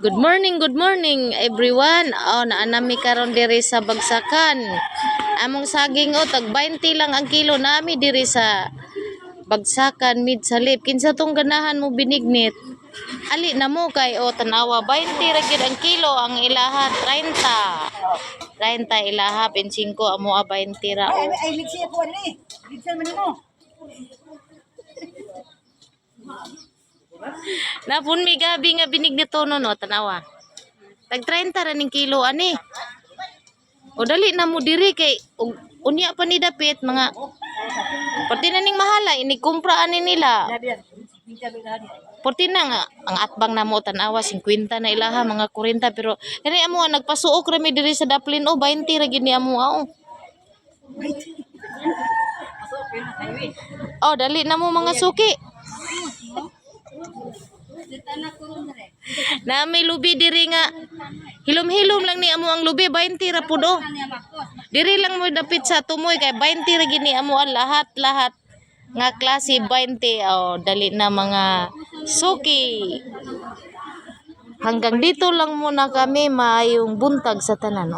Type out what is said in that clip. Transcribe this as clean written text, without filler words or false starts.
good morning everyone. Oh, naanami karon diri sa Bagsakan. Among saging tag 20 lang ang kilo nami diri sa Bagsakan Midsalip. Kinsa tong ganahan mo binignit? Ali na mo kay tanawa 20 ra gyud ang kilo, ang ilaha 30. 30 ilaha 25 amo 20 ra. Ay, liksi ako ani. Liksi man mo. Napun mi gabi nga binignit no tanawa. Tag 30 ra ning kilo ani. O dali na mo diri kay unya pa ni dapit mga pati na ning mahala ini kumpra ani nila. Porti na nga ang atbang na mo tanawa 50 na ilaha mga 40 pero kani amo nagpasuok ra mi diri sa Daplin 20 ra gyud ni amo dali na mo mga suki. Na may lubi diri nga hilom-hilom lang ni amo ang lubi 20 ra pud Diri lang mo dapit sa tumoy kay 20 ra gyud ni amo ang lahat nga klase 20. Dali na mga suki. Hanggang dito lang muna kami, maayong buntag sa tanan.